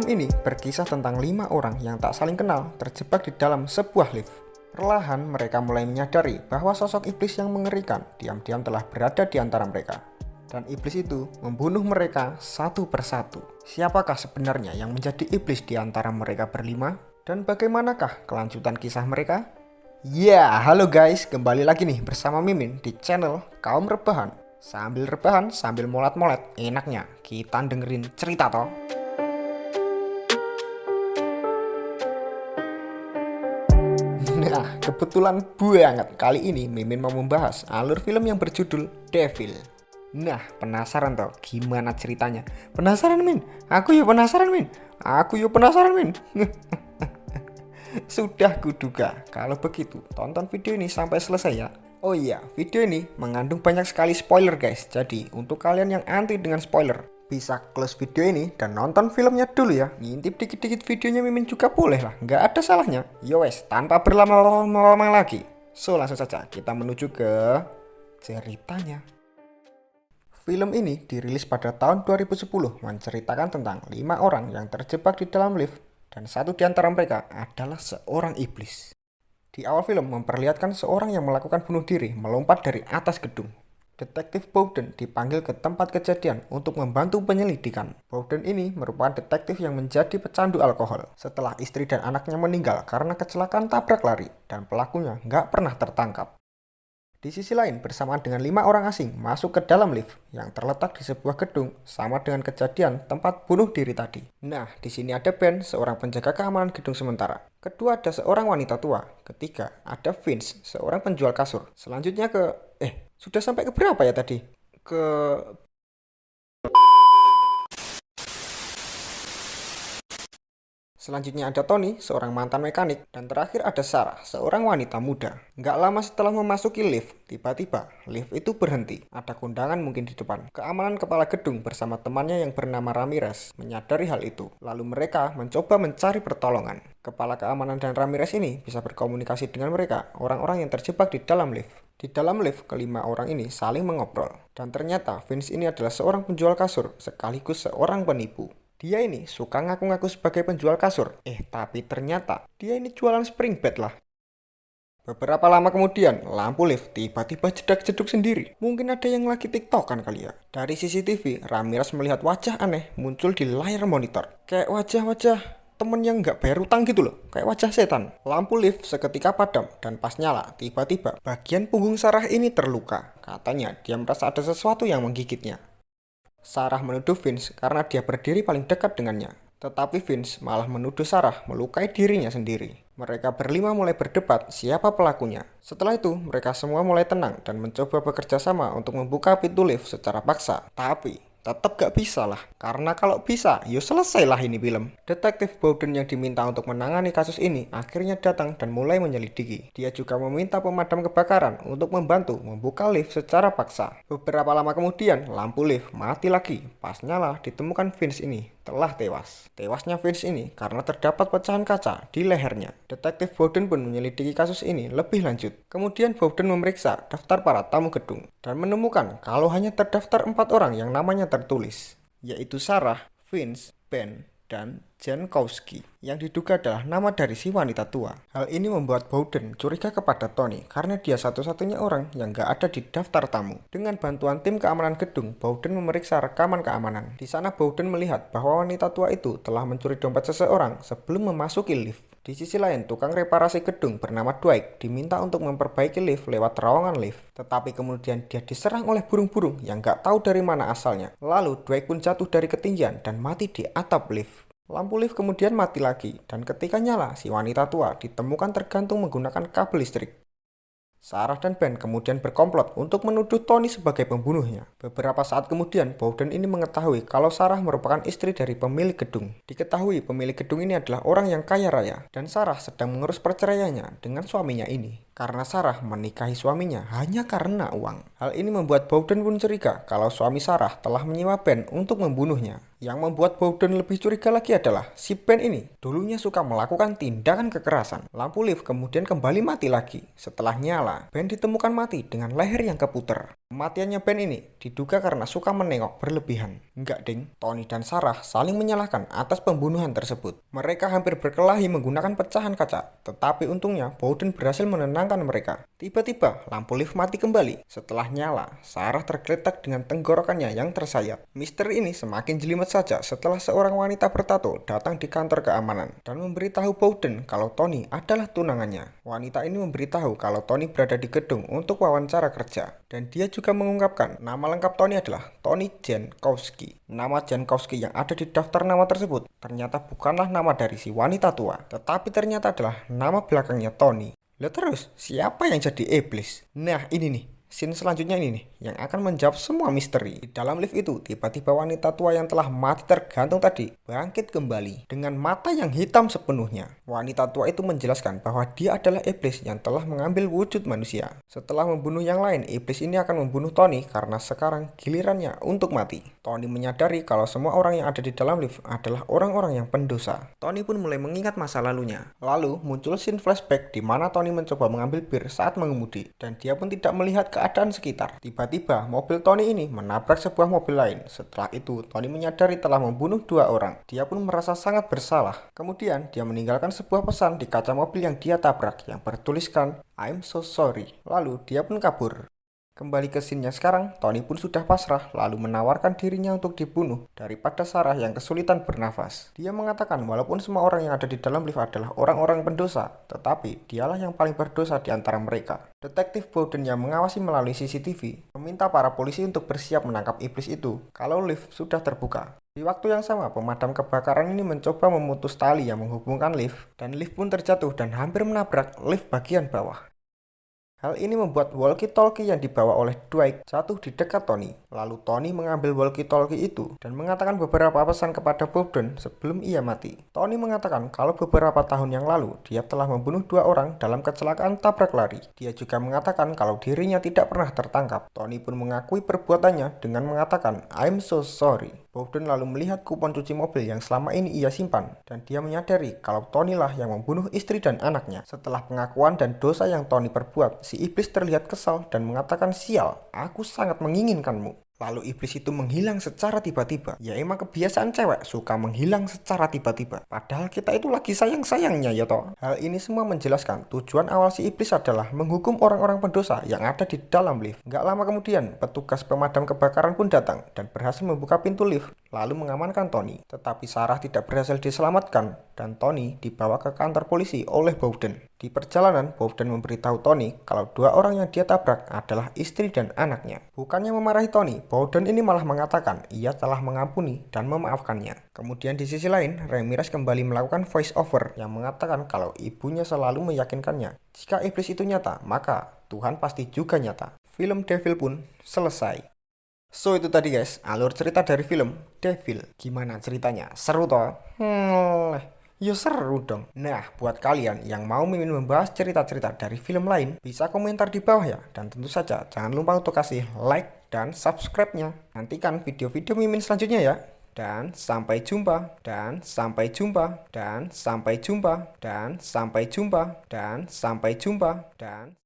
Film ini berkisah tentang 5 orang yang tak saling kenal terjebak di dalam sebuah lift. Perlahan mereka mulai menyadari bahwa sosok iblis yang mengerikan diam-diam telah berada di antara mereka. Dan iblis itu membunuh mereka satu persatu. Siapakah sebenarnya yang menjadi iblis di antara mereka berlima? Dan bagaimanakah kelanjutan kisah mereka? Ya, halo guys, kembali lagi nih bersama Mimin di channel Kaum Rebahan. Sambil rebahan, sambil molat-molet, enaknya kita dengerin cerita toh. Nah, kebetulan banget kali ini Mimin mau membahas alur film yang berjudul Devil. Nah, penasaran toh gimana ceritanya? Penasaran Min? Aku yuk penasaran Min. Sudah kuduga. Kalau begitu, tonton video ini sampai selesai ya. Oh iya, video ini mengandung banyak sekali spoiler guys. Jadi, untuk kalian yang anti dengan spoiler, bisa close video ini dan nonton filmnya dulu ya. Ngintip dikit-dikit videonya Mimin juga boleh lah, nggak ada salahnya. Yowes, tanpa berlama-lama lagi. So, langsung saja kita menuju ke ceritanya. Film ini dirilis pada tahun 2010, menceritakan tentang 5 orang yang terjebak di dalam lift dan satu di antara mereka adalah seorang iblis. Di awal film memperlihatkan seorang yang melakukan bunuh diri melompat dari atas gedung. Detektif Bowden dipanggil ke tempat kejadian untuk membantu penyelidikan. Bowden ini merupakan detektif yang menjadi pecandu alkohol setelah istri dan anaknya meninggal karena kecelakaan tabrak lari dan pelakunya nggak pernah tertangkap. Di sisi lain, bersamaan dengan 5 orang asing masuk ke dalam lift yang terletak di sebuah gedung sama dengan kejadian tempat bunuh diri tadi. Nah, di sini ada Ben, seorang penjaga keamanan gedung sementara. Kedua ada seorang wanita tua. Ketiga ada Vince, seorang penjual kasur. Selanjutnya sudah sampai ke berapa ya tadi? Selanjutnya ada Tony, seorang mantan mekanik. Dan terakhir ada Sarah, seorang wanita muda. Nggak lama setelah memasuki lift, tiba-tiba lift itu berhenti. Ada kondangan mungkin di depan. Keamanan kepala gedung bersama temannya yang bernama Ramirez menyadari hal itu. Lalu mereka mencoba mencari pertolongan. Kepala keamanan dan Ramirez ini bisa berkomunikasi dengan mereka, orang-orang yang terjebak di dalam lift. Di dalam lift, kelima orang ini saling mengobrol. Dan ternyata Vince ini adalah seorang penjual kasur sekaligus seorang penipu. Dia ini suka ngaku-ngaku sebagai penjual kasur. Tapi ternyata dia ini jualan spring bed lah. Beberapa lama kemudian, lampu lift tiba-tiba jedak-jeduk sendiri. Mungkin ada yang lagi tiktokan kali ya. Dari CCTV, Ramirez melihat wajah aneh muncul di layar monitor. Kayak wajah-wajah temen yang nggak bayar utang gitu loh. Kayak wajah setan. Lampu lift seketika padam dan pas nyala, tiba-tiba bagian punggung Sarah ini terluka. Katanya dia merasa ada sesuatu yang menggigitnya. Sarah menuduh Vince karena dia berdiri paling dekat dengannya. Tetapi Vince malah menuduh Sarah melukai dirinya sendiri. Mereka berlima mulai berdebat siapa pelakunya. Setelah itu, mereka semua mulai tenang dan mencoba bekerja sama untuk membuka pintu lift secara paksa. Tapi tetap gak bisa lah, karena kalau bisa, ya selesai lah ini film. Detektif Bowden yang diminta untuk menangani kasus ini akhirnya datang dan mulai menyelidiki. Dia juga meminta pemadam kebakaran untuk membantu membuka lift secara paksa. Beberapa lama kemudian, lampu lift mati lagi. Pas nyala, ditemukan Vince ini telah tewas. Tewasnya Vince ini karena terdapat pecahan kaca di lehernya. Detektif Bowden pun menyelidiki kasus ini lebih lanjut. Kemudian Bowden memeriksa daftar para tamu gedung dan menemukan kalau hanya terdaftar 4 orang yang namanya tertulis, yaitu Sarah, Vince, Ben, dan Jankowski, yang diduga adalah nama dari si wanita tua. Hal ini membuat Bowden curiga kepada Tony karena dia satu-satunya orang yang gak ada di daftar tamu. Dengan bantuan tim keamanan gedung, Bowden memeriksa rekaman keamanan. Di sana Bowden melihat bahwa wanita tua itu telah mencuri dompet seseorang sebelum memasuki lift. Di sisi lain, tukang reparasi gedung bernama Dwight diminta untuk memperbaiki lift lewat terowongan lift. Tetapi kemudian dia diserang oleh burung-burung yang gak tahu dari mana asalnya. Lalu Dwight pun jatuh dari ketinggian dan mati di atap lift. Lampu lift kemudian mati lagi, dan ketika nyala, si wanita tua ditemukan tergantung menggunakan kabel listrik. Sarah dan Ben kemudian berkomplot untuk menuduh Tony sebagai pembunuhnya. Beberapa saat kemudian, Bowden ini mengetahui kalau Sarah merupakan istri dari pemilik gedung. Diketahui pemilik gedung ini adalah orang yang kaya raya, dan Sarah sedang mengurus perceraiannya dengan suaminya ini. karena Sarah menikahi suaminya hanya karena uang. Hal ini membuat Bowden pun curiga kalau suami Sarah telah menyewa Ben untuk membunuhnya. Yang membuat Bowden lebih curiga lagi adalah si Ben ini dulunya suka melakukan tindakan kekerasan. Lampu lift kemudian kembali mati lagi. Setelah nyala, Ben ditemukan mati dengan leher yang keputer. Kematiannya Ben ini diduga karena suka menengok berlebihan. Enggak ding, Tony dan Sarah saling menyalahkan atas pembunuhan tersebut. Mereka hampir berkelahi menggunakan pecahan kaca, tetapi untungnya Bowden berhasil menenangkan mereka. Tiba-tiba lampu lift mati kembali. Setelah nyala, Sarah tergeletak dengan tenggorokannya yang tersayat. Misteri ini semakin jelimet saja setelah seorang wanita bertato datang di kantor keamanan dan memberitahu Bowden kalau Tony adalah tunangannya. Wanita ini memberitahu kalau Tony berada di gedung untuk wawancara kerja, dan dia juga mengungkapkan nama lengkap Tony adalah Tony Jankowski. Nama Jankowski yang ada di daftar nama tersebut ternyata bukanlah nama dari si wanita tua, tetapi ternyata adalah nama belakangnya Tony. Lah terus, siapa yang jadi iblis? Nah ini nih, scene selanjutnya ini nih, yang akan menjawab semua misteri. Di dalam lift itu, tiba-tiba wanita tua yang telah mati tergantung tadi bangkit kembali dengan mata yang hitam sepenuhnya. Wanita tua itu menjelaskan bahwa dia adalah iblis yang telah mengambil wujud manusia. Setelah membunuh yang lain, iblis ini akan membunuh Tony karena sekarang gilirannya untuk mati. Tony menyadari kalau semua orang yang ada di dalam lift adalah orang-orang yang pendosa. Tony pun mulai mengingat masa lalunya. Lalu muncul scene flashback di mana Tony mencoba mengambil bir saat mengemudi, dan dia pun tidak melihat keadaan sekitar. Tiba-tiba mobil Tony ini menabrak sebuah mobil lain. Setelah itu Tony menyadari telah membunuh 2 orang. Dia pun merasa sangat bersalah. Kemudian dia meninggalkan sebuah pesan di kaca mobil yang dia tabrak yang bertuliskan "I'm so sorry". Lalu dia pun kabur. Kembali ke scene-nya sekarang, Tony pun sudah pasrah lalu menawarkan dirinya untuk dibunuh daripada Sarah yang kesulitan bernafas. Dia mengatakan walaupun semua orang yang ada di dalam lift adalah orang-orang pendosa, tetapi dialah yang paling berdosa di antara mereka. Detektif Bowden yang mengawasi melalui CCTV meminta para polisi untuk bersiap menangkap iblis itu kalau lift sudah terbuka. Di waktu yang sama, pemadam kebakaran ini mencoba memutus tali yang menghubungkan lift, dan lift pun terjatuh dan hampir menabrak lift bagian bawah. Hal ini membuat walkie-talkie yang dibawa oleh Dwight jatuh di dekat Tony. Lalu Tony mengambil walkie-talkie itu dan mengatakan beberapa pesan kepada Bowden sebelum ia mati. Tony mengatakan kalau beberapa tahun yang lalu dia telah membunuh 2 orang dalam kecelakaan tabrak lari. Dia juga mengatakan kalau dirinya tidak pernah tertangkap. Tony pun mengakui perbuatannya dengan mengatakan "I'm so sorry". Bowden lalu melihat kupon cuci mobil yang selama ini ia simpan, dan dia menyadari kalau Tony lah yang membunuh istri dan anaknya. Setelah pengakuan dan dosa yang Tony perbuat, si iblis terlihat kesal dan mengatakan, "Sial, aku sangat menginginkanmu." Lalu iblis itu menghilang secara tiba-tiba. Ya emang kebiasaan cewek suka menghilang secara tiba-tiba. Padahal kita itu lagi sayang-sayangnya ya toh. Hal ini semua menjelaskan tujuan awal si iblis adalah menghukum orang-orang pendosa yang ada di dalam lift. Gak lama kemudian, petugas pemadam kebakaran pun datang dan berhasil membuka pintu lift lalu mengamankan Tony. Tetapi Sarah tidak berhasil diselamatkan dan Tony dibawa ke kantor polisi oleh Bowden. Di perjalanan, Bowden memberitahu Tony kalau 2 orang yang dia tabrak adalah istri dan anaknya. Bukannya memarahi Tony, Bowden ini malah mengatakan ia telah mengampuni dan memaafkannya. Kemudian di sisi lain, Ramirez kembali melakukan voice over yang mengatakan kalau ibunya selalu meyakinkannya jika iblis itu nyata, maka Tuhan pasti juga nyata. Film Devil pun selesai. So itu tadi guys, alur cerita dari film Devil. Gimana ceritanya? Seru toh? Ya seru dong. Nah, buat kalian yang mau Mimin membahas cerita-cerita dari film lain, bisa komentar di bawah ya. Dan tentu saja jangan lupa untuk kasih like dan subscribe-nya. Nantikan video-video Mimin selanjutnya ya. Dan sampai jumpa, dan sampai jumpa, dan sampai jumpa, dan sampai jumpa, dan sampai jumpa, dan